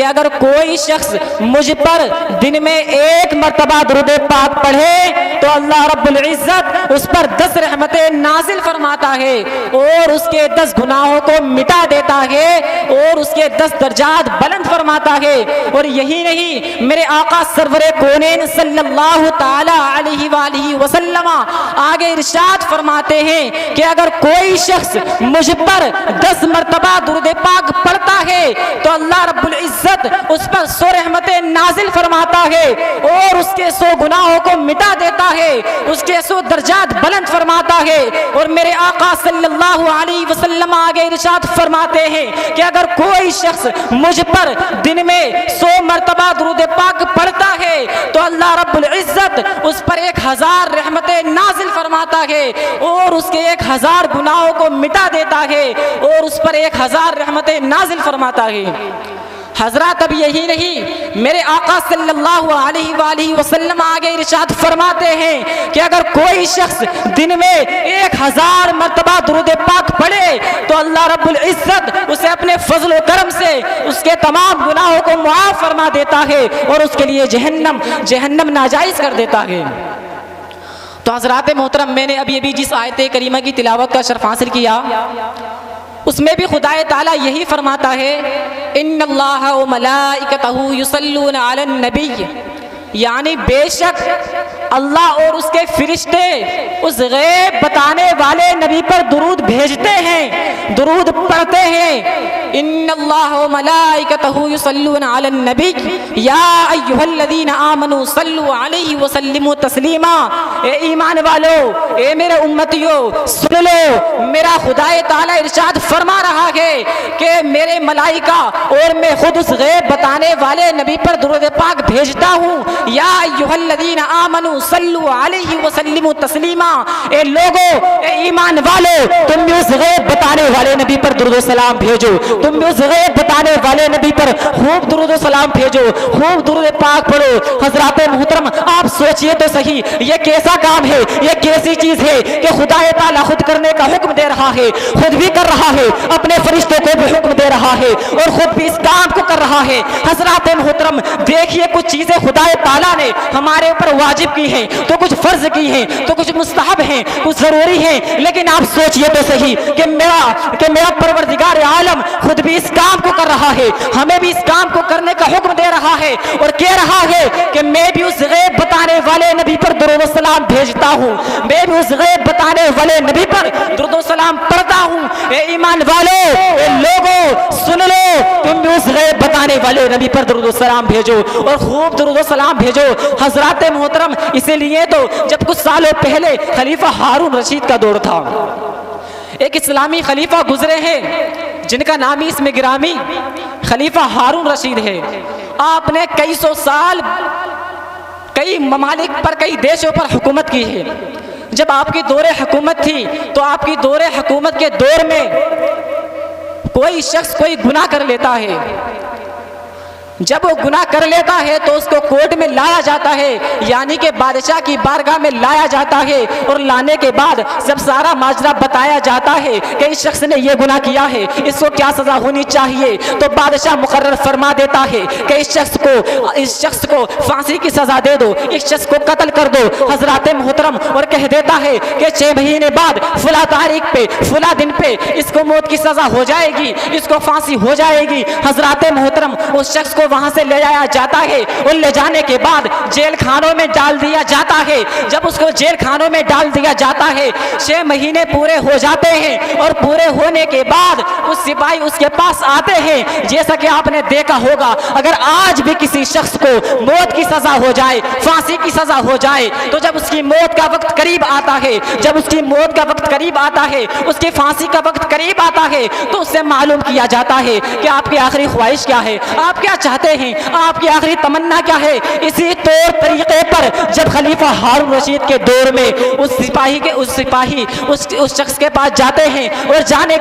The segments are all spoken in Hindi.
कि अगर कोई शख्स मुझ पर दिन में एक मर्तबा दुरूद पाक पढ़े तो अल्लाह रब्बुल इज्जत उस पर 10 रहमतें नाजिल फरमाता है और उसके 10 गुनाहों को मिटा देता है और उसके 10 दर्जात बुलंद फरमाता है। और यही नहीं, मेरे आका सरवरे कौनैन सल्लल्लाहु ताला अलैहि वालिहि वसल्लम आगे इरशाद फरमाते हैं कि अगर कोई शख्स मुझ पर 10 मर्तबा दुरूद पाक पढ़ता है तो अल्लाह रब्बुल इज्जत उस पर 100 रहमतें नाजिल फरमाता है और उसके 100 गुनाहों को मिटा देता है, उसके 100 दर्जात बुलंद फरमाता है। और मेरे आका सल्लल्लाहु अलैहि वसल्लम आगे इरशाद फरमाते हैं कि अगर कोई शख्स मुझ पर दिन में 100 मर्तबा दुरूद पाक पढ़ता है तो अल्लाह रब्बुल इज्जत उस पर 1000 रहमतें नाजिल फरमाता है और उसके 1000 गुनाहों को मिटा देता है और उस पर 1000 रहमतें नाजिल फरमाता है। हजरत अब यही नहीं, मेरे आका सल्लल्लाहु अलैहि वसल्लम आगे इरशाद फरमाते हैं कि अगर कोई शख्स दिन में 1000 मर्तबा दुरूद पाक पढ़े तो अल्लाह रब्बुल इज्जत उसे अपने फजल व करम से उसके तमाम गुनाहों को मुआफ फरमा देता है और उसके लिए जहन्नम नाजायज कर देता है। तो हजरात मोहतरम, मैंने अभी जिस आयत करीमा की तिलावत का शर्फ हासिल किया उसमें भी खुदाए ताला यही फरमाता है, इन्नल्लाह व मलाइकतहु युसल्लूना अलन नबी, यानी बेशक अल्लाह और उसके फरिश्ते उस गैब बताने वाले नबी पर दुरूद भेजते हैं, दुरूद पढ़ते हैं। इन्नल्लाह व मलाइकतहु युसल्लूना अलन नबी या अय्युहल्लज़ीना आमनू सल्लु अलैहि व सल्लिमू तस्लीमा। ए ईमान वालो, ए मेरे उम्मतियों, सुन लो, मेरा खुदाए ताला इरशाद फरमा रहा है कि मेरे मलाइका और मैं खुद उस गैब बताने वाले नबी पर दुरूद पाक भेजता हूँ। या अय्युहल्लज़ीना आमनू सल्लु अलैहि व सल्लिमू तस्लीमा। ए लोगो, ए ईमान वालो, तुम भी उस गैब बताने वाले नबी पर दुरूद सलाम भेजो, तुम भी उस गैब बताने वाले नबी पर खूब दुरूद सलाम भेजो, खूब दुरूद पाक पढ़ो। हजरात मोहतरम, आप सोचिए तो सही, ये कैसा काम है, ये कैसी चीज है कि खुदा ताला खुद करने का हुक्म दे रहा है, खुद भी कर रहा है, अपने फरिश्तों को भी हुक्म दे रहा है और खुद भी इस काम को कर रहा है। हजरात मोहतरम, देखिए कुछ चीजें खुदा ताला ने हमारे ऊपर वाजिब की हैं, तो कुछ फर्ज की हैं, तो कुछ मुस्तहब हैं, कुछ जरूरी हैं। लेकिन आप सोचिए तो सही कि मेरा परवरदिगार आलम खुद भी इस काम को कर रहा है, हमें भी इस काम को करने का हुक्म दे रहा है और कह रहा है कि मैं भी उस गैब बताने वाले नबी पर दुरूद सलाम भेजता हूँ, मैं भी उस गैब बताने वाले नबी पर दुरूद सलाम पढ़ता हूँ। ए ईमान वालो, ए लोगो, सुन लो, तुम भी उस गैब बताने वाले नबी पर दुरूद सलाम भेजो और खूब दुरूद सलाम भेजो। हजरात मोहतरम, इसीलिए तो जब कुछ सालों पहले खलीफा हारून रशीद का दौर था, एक इस्लामी खलीफा गुजरे हैं जिनका नाम इसमें गिरामी खलीफा हारून रशीद है। आपने कई सौ साल कई ममालिक पर, कई देशों पर हुकूमत की है। जब आपकी दौरे हुकूमत थी तो आपकी दौरे हुकूमत के दौर में कोई शख्स कोई गुनाह कर लेता है, जब वो गुनाह कर लेता है तो उसको कोर्ट में लाया जाता है, यानी कि बादशाह की बारगाह में लाया जाता है और लाने के बाद जब सारा माजरा बताया जाता है कि इस शख्स ने ये गुनाह किया है, इसको क्या सजा होनी चाहिए, तो बादशाह मुकर्रर फरमा देता है कि इस शख्स को फांसी की सजा दे दो, इस शख्स को कत्ल कर दो। हजरात मोहतरम, और कह देता है कि 6 महीने बाद फला तारीख पे, फला दिन पे इसको मौत की सजा हो जाएगी, इसको फांसी हो जाएगी। हजरात मोहतरम, उस शख्स को वहां से ले जाया जाता है और ले जाने के बाद जेल खानों में डाल दिया जाता है। जब उसको जेल खानों में डाल दिया जाता है, 6 महीने पूरे हो जाते हैं और पूरे होने के बाद उस सिपाही उसके पास आते हैं। जैसा कि आपने देखा होगा, अगर आज भी किसी शख्स को मौत की सजा हो जाए, फांसी की सजा हो जाए, तो जब उसकी मौत का वक्त करीब आता है, जब उसकी मौत का वक्त करीब आता है, उसकी फांसी का वक्त करीब आता है, तो उससे मालूम किया जाता है कि आपकी आखिरी ख्वाहिश क्या है, आप क्या चाहते हैं, आपकी आखिरी तमन्ना क्या है। इसी तौर तरीके पर जब खलीफा हारून रशीद के दौर में उस सिपाही उस शख्स के पास जाते हैं और जाने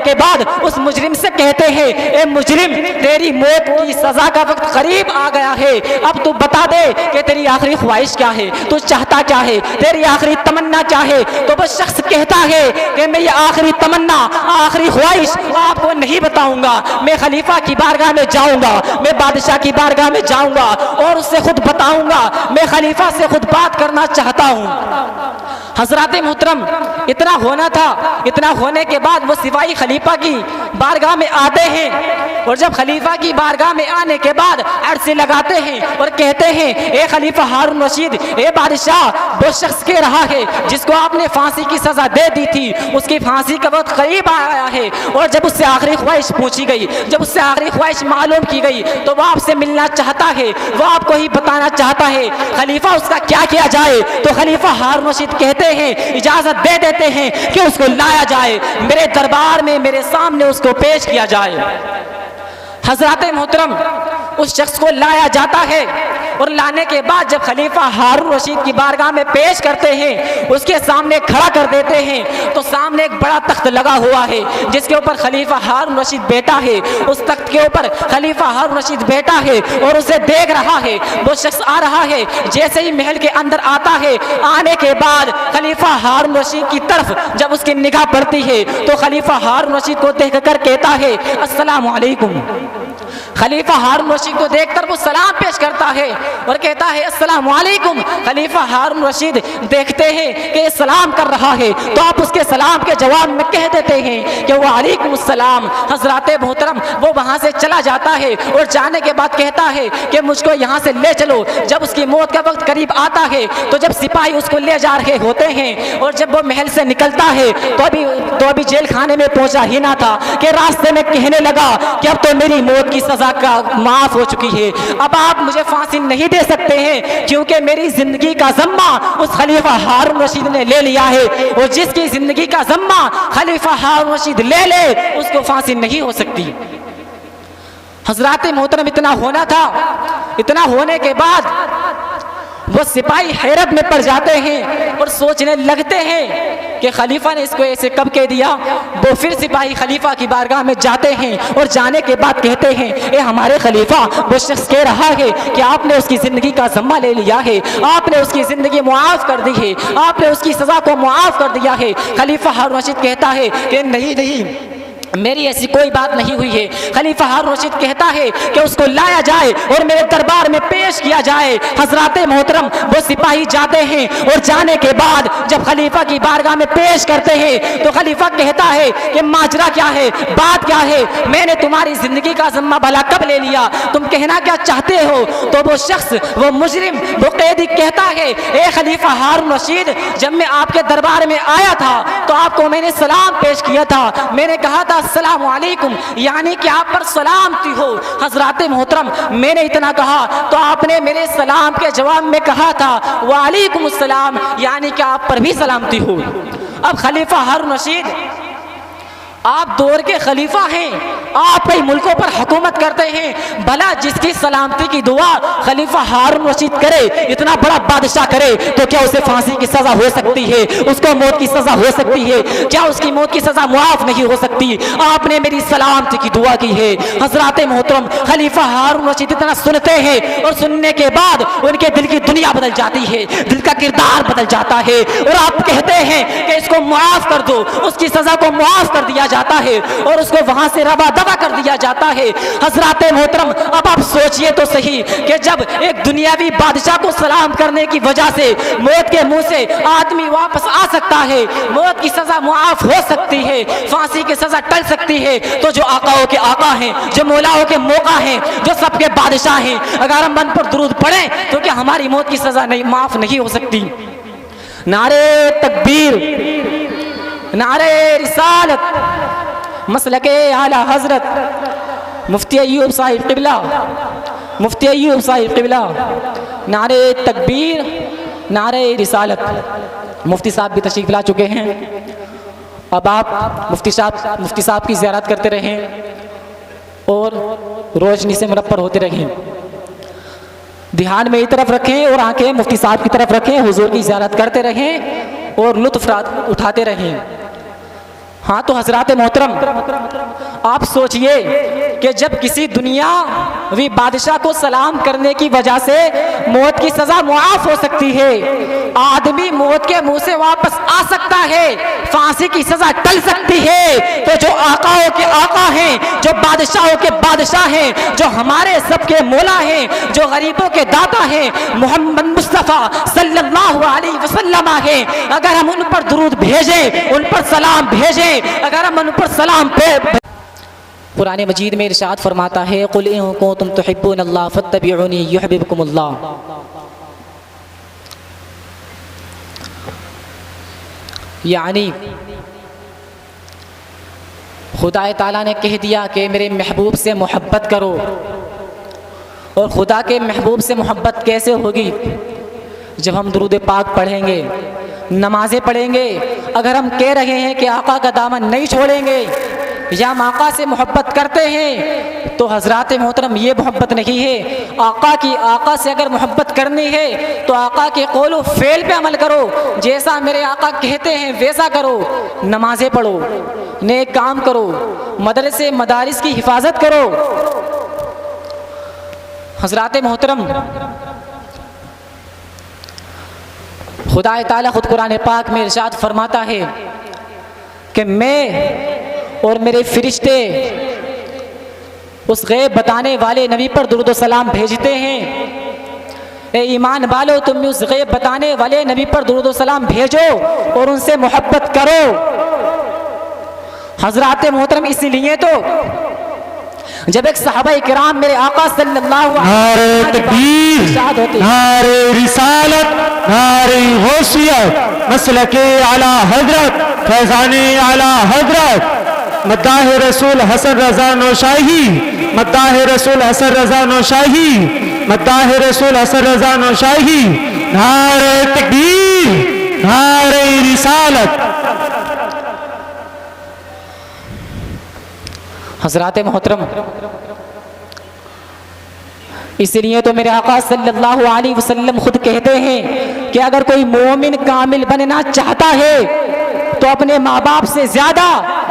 के बाद उस मुजरिम से कहते हैं, ए मुजरिम, तेरी मौत की सजा का वक्त करीब आ गया है, अब तू बता दे कि तेरी आखिरी ख्वाहिश क्या है, तू चाहता क्या है, तेरी आखिरी तमन्ना क्या है। तो वो शख्स कहता है कि मैं ये आखिरी तमन्ना, आखिरी ख्वाहिश आपको नहीं बताऊंगा, मैं खलीफा की बारगाह में जाऊंगा, मैं बादशाह की बारगाह में जाऊंगा और उससे खुद बताऊंगा, मैं खलीफा से खुद बात करना चाहता हूं। हजरत मोहतरम इतना होना था, इतना होने के बाद वो सिपाही खलीफा की बारगाह में आते हैं और जब खलीफा की बारगाह में आने के बाद अर्ज़ लगाते हैं और कहते हैं, ए खलीफा हारून रशीद, ए बादशाह, वो शख्स कह रहा है जिसको आपने फांसी की सजा दे दी थी, उसकी फांसी का वक्त करीब आया है और जब उससे आखिरी ख्वाहिश पूछी गई, जब उससे आखिरी ख्वाहिश मालूम की गई तो वो आपसे मिलना चाहता है, वो आपको ही बताना चाहता है, खलीफा उसका क्या किया जाए? तो खलीफा हारून रशीद कहते हैं, इजाजत दे देते हैं कि उसको लाया जाए, मेरे दरबार में मेरे सामने उसको पेश किया जाए। हजरत मोहतरम उस शख्स को लाया जाता है और लाने के बाद जब खलीफा हारून रशीद की बारगाह में पेश करते हैं, उसके सामने खड़ा कर देते हैं, तो सामने एक बड़ा तख्त लगा हुआ है जिसके ऊपर खलीफा हारून रशीद बैठा है। उस तख्त के ऊपर खलीफा हारून रशीद बैठा है और उसे देख रहा है। वो शख्स आ रहा है, जैसे ही महल के अंदर आता है, आने के बाद खलीफा हारून रशीद की तरफ जब उसकी निगाह पड़ती है तो खलीफा हारून रशीद को देख कर कहता है, अस्सलाम वालेकुम। खलीफा हारून रशीद को देखकर वो सलाम पेश करता है और कहता है, अस्सलाम वालेकुम। खलीफा हारून रशीद देखते हैं कि ये सलाम कर रहा है तो आप उसके सलाम के जवाब में कह देते हैं कि वालेकुम अस्सलाम। हजरत मोहतरम वो वहाँ से चला जाता है और जाने के बाद कहता है कि मुझको यहाँ से ले चलो। जब उसकी मौत का वक्त करीब आता है तो जब सिपाही उसको ले जा रहे होते हैं और जब वो महल से निकलता है तो अभी जेल खाने में पहुंचा ही ना था कि रास्ते में कहने लगा कि अब तो मेरी मौत की सजा का माफ हो चुकी है, अब आप मुझे फांसी नहीं दे सकते हैं क्योंकि मेरी जिंदगी का ज़म्मा उस खलीफा हारून रशीद ने ले लिया है और जिसकी जिंदगी का ज़म्मा खलीफा हारून रशीद ले ले उसको फांसी नहीं हो सकती। हजरत मोहतरम इतना होना था, इतना होने के बाद वो सिपाही हैरत में पड़ जाते हैं और सोचने लगते हैं कि खलीफा ने इसको ऐसे कब कह दिया। वो फिर सिपाही खलीफा की बारगाह में जाते हैं और जाने के बाद कहते हैं, ए हमारे खलीफा, वो शख्स कह रहा है कि आपने उसकी ज़िंदगी का ज़म्मा ले लिया है, आपने उसकी ज़िंदगी मुआफ़ कर दी है, आपने उसकी सज़ा को मुआफ़ कर दिया है। खलीफा हारून रशीद कहता है कि नहीं नहीं, मेरी ऐसी कोई बात नहीं हुई है। खलीफा हारून रशीद कहता है कि उसको लाया जाए और मेरे दरबार में पेश किया जाए। हजरत मोहतरम वो सिपाही जाते हैं और जाने के बाद जब खलीफा की बारगाह में पेश करते हैं तो खलीफा कहता है कि माजरा क्या है, बात क्या है, मैंने तुम्हारी जिंदगी का ज़म्मा भला कब ले लिया, तुम कहना क्या चाहते हो? तो वो शख्स, वो मुजरिम, वो कैदी कहता है, ए खलीफा हारून रशीद, जब मैं आपके दरबार में आया था तो आपको मैंने सलाम पेश किया था, मैंने कहा था अस्सलाम वालेकुम, यानी कि आप पर सलामती हो। हजरत मोहतरम मैंने इतना कहा तो आपने मेरे सलाम के जवाब में कहा था वालेकुम अस्सलाम, यानी कि आप पर भी सलामती हो। अब खलीफा हारून रशीद आप दौर के खलीफा हैं, आप कई मुल्कों पर हुकूमत करते हैं, भला जिसकी सलामती की दुआ खलीफा हारून रशीद करे, इतना बड़ा बादशाह करे, तो क्या उसे फांसी की सजा हो सकती है? उसको मौत की सजा हो सकती है? क्या उसकी मौत की सजा मुआफ नहीं हो सकती? आपने मेरी सलामती की दुआ की है। हजरत मोहतरम खलीफा हारून रशीद इतना सुनते हैं और सुनने के बाद उनके दिल की दुनिया बदल जाती है, दिल का किरदार बदल जाता है और आप कहते हैं कि इसको मुआफ कर दो, उसकी सजा को मुआफ कर दिया जाता है और उसको वहां से रवा दवा कर दिया जाता है। हजरत मोहतरम अब आप सोचिए तो सही कि जब एक दुनियावी बादशाह को सलाम करने की वजह से मौत के मुंह से आदमी वापस आ सकता है, मौत की सजा मुआफ हो सकती है, फांसी की सजा टल सकती है, तो जो आकाओं के आका हैं, जो मौलाओं के मौका हैं, जो सबके बादशाह हैं, अगर हम मन पर दुरूद पढ़े तो क्या हमारी मौत की सजा नहीं माफ नहीं हो सकती? नारे तकबीर, नारे रिसालत, मसलके आला हजरत मुफ्ती अय्यूब साहिब क़िबला, मुफ्ती अय्यूब साहिब क़िबला, नारे तकबीर, नारे रिसालत। मुफ्ती साहब भी तशरीफ़ ला चुके हैं। अब आप मुफ्ती साहब की ज़ियारत करते रहें और रोशनी से मुनव्वर होते रहें। ध्यान में एक तरफ रखें और आंखें मुफ्ती साहब की तरफ रखें, हुजूर की ज़ियारत करते रहें और लुत्फ़ उठाते रहें। हाँ तो हजरात मोहतरम, आप सोचिए कि जब किसी दुनियावी बादशाह को सलाम करने की वजह से मौत की सजा मुआफ हो सकती है, आदमी मौत के मुंह से वापस आ सकता है, फांसी की सजा टल सकती है, तो जो आकाओं के आका हैं, जो बादशाहों के बादशाह हैं, जो हमारे सबके मौला हैं, जो गरीबों के दाता हैं, मोहम्मद मुस्तफ़ा सल्लल्लाहु अलैहि वसल्लम हैं, अगर हम उन पर दुरूद भेजें, उन पर सलाम भेजें, अगर हम उन पर सलाम पे कुरान मजीद में इरशाद फरमाता है, कुल इन कुंतुम तुहिब्बूनल्लाह फत्तबिऊनी युहिब्बुकुमुल्लाह। यानी खुदा ताला ने कह दिया कि मेरे महबूब से मोहब्बत करो। और खुदा के महबूब से मोहब्बत कैसे होगी? जब हम दुरूद पाक पढ़ेंगे, नमाजें पढ़ेंगे। अगर हम कह रहे हैं कि आका का दामन नहीं छोड़ेंगे या हम आका से मोहब्बत करते हैं, तो हजरात मोहतरम ये मोहब्बत नहीं है। आका से अगर मोहब्बत करनी है तो आका के कौलो फेल पे अमल करो, जैसा मेरे आका कहते हैं वैसा करो। नमाजें पढ़ो, नेक काम करो, मदरसे मदारिस की हिफाजत करो। हजरात मोहतरम, खुदा ताला खुद कुरान पाक में इरशाद फरमाता है कि मैं और मेरे फरिश्ते उस गैब बताने वाले नबी पर दुरूद सलाम भेजते हैं। ए ईमान वालो, तुम उस गैब बताने वाले नबी पर दुरूद सलाम भेजो और उनसे मोहब्बत करो। हजरात मोहतरम, इसीलिए तो जब एक सहाबा किराम मेरे आका सल्लल्लाहु अलैहि वसल्लम नारे रिसालत, नारे गौसियत, मसलके आला हजरत, फैज़ाने आला हजरत, मद्दाह रसूल हसन रजा नौशाही, मद्दाह रसूल हसन रजा नौशाही, मद्दाह रसूल हसन रजा नौशाही, नारे तकबीर, नारे रिसालत। हजरात मोहतरम, इसलिए तो मेरे आका सल्लल्लाहु अलैहि वसल्लम खुद कहते हैं कि अगर कोई मोमिन कामिल बनना चाहता है तो अपने माँ बाप से ज्यादा,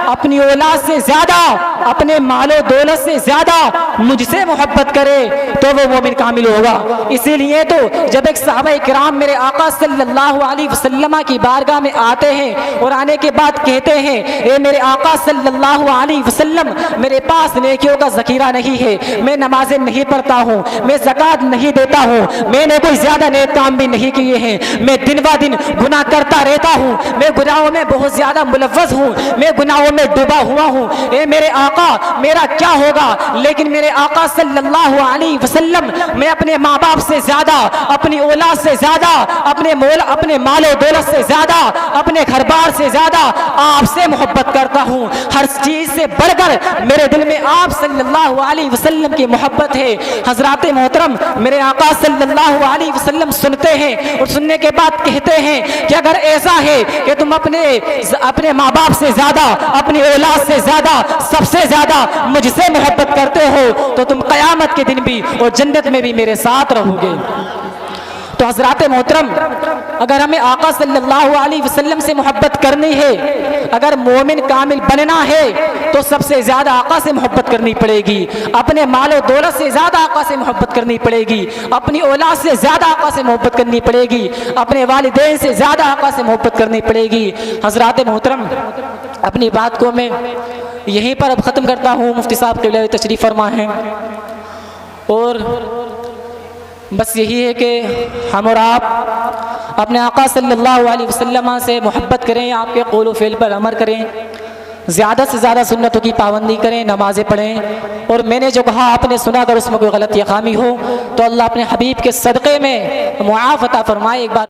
अपनी औलाद से ज्यादा, अपने मालो दौलत से ज्यादा मुझसे मोहब्बत करे तो वो मोमिन कामिल होगा। इसीलिए तो जब एक सहाबा किराम मेरे आका सल्लल्लाहु अलैहि वसल्लम की बारगाह में आते हैं और आने के बाद कहते हैं, ए मेरे आका सल्लल्लाहु अलैहि वसल्लम, मेरे पास नेकियों का ज़ख़ीरा नहीं है, मैं नमाजें नहीं पढ़ता हूँ, मैं ज़कात नहीं देता हूँ, मैंने कोई ज्यादा नेक काम भी नहीं किए हैं, मैं दिन ब दिन गुनाह करता रहता हूँ, मैं गुनाहों में बहुत ज्यादा मुलव्वस हूँ, मैं गुनाहों में डूबा हुआ हूँ। ए मेरे आका, मेरा क्या होगा? लेकिन मेरे आका सल्लल्लाहु अलैहि वसल्लम, मैं अपने माँ बाप से ज्यादा, अपनी औलाद से ज्यादा, अपने मालो दौलत से ज्यादा, अपने घर बार से ज्यादा आपसे मोहब्बत करता हूँ। हर चीज से बढ़कर मेरे दिल में आप सल्लल्लाहु अलैहि वसल्लम की मोहब्बत है। हजरात मोहतरम, मेरे आका सल्लल्लाहु अलैहि वसल्लम सुनते हैं और सुनने के बाद कहते हैं कि अगर ऐसा है कि तुम अपने माँ बाप से ज्यादा, अपनी औलाद से ज्यादा, सबसे ज्यादा मुझसे मोहब्बत करते हो तो तुम कयामत के दिन भी और जन्नत में भी मेरे साथ रहोगे। तो हजरात मोहतरम, अगर हमें आका सल्लल्लाहु अलैहि वसल्लम से मोहब्बत करनी है, अगर मोमिन कामिल बनना है तो सबसे ज्यादा आका से मोहब्बत करनी पड़ेगी, अपने मालो दौलत से ज्यादा आका से मोहब्बत करनी पड़ेगी, अपनी औलाद से ज्यादा आका से मोहब्बत करनी पड़ेगी, अपने वालिदैन से ज्यादा आका से मोहब्बत करनी पड़ेगी। हजरात मोहतरम, अपनी बात को मैं यहीं पर अब ख़त्म करता हूँ। मुफ्ती साहब क़िबला तशरीफ़ फरमा है और बस यही है कि हम और आप अपने आका सल्लल्लाहु अलैहि वसल्लम से मोहब्बत करें, आपके कौल व फ़िल पर अमल करें, ज़्यादा से ज़्यादा सुन्नतों की पाबंदी करें, नमाज़ें पढ़ें। और मैंने जो कहा आपने सुना, अगर उसमें कोई गलत या खामी हो तो अल्लाह अपने हबीब के सदक़े में मुआफ़ अता फरमाए। एक बार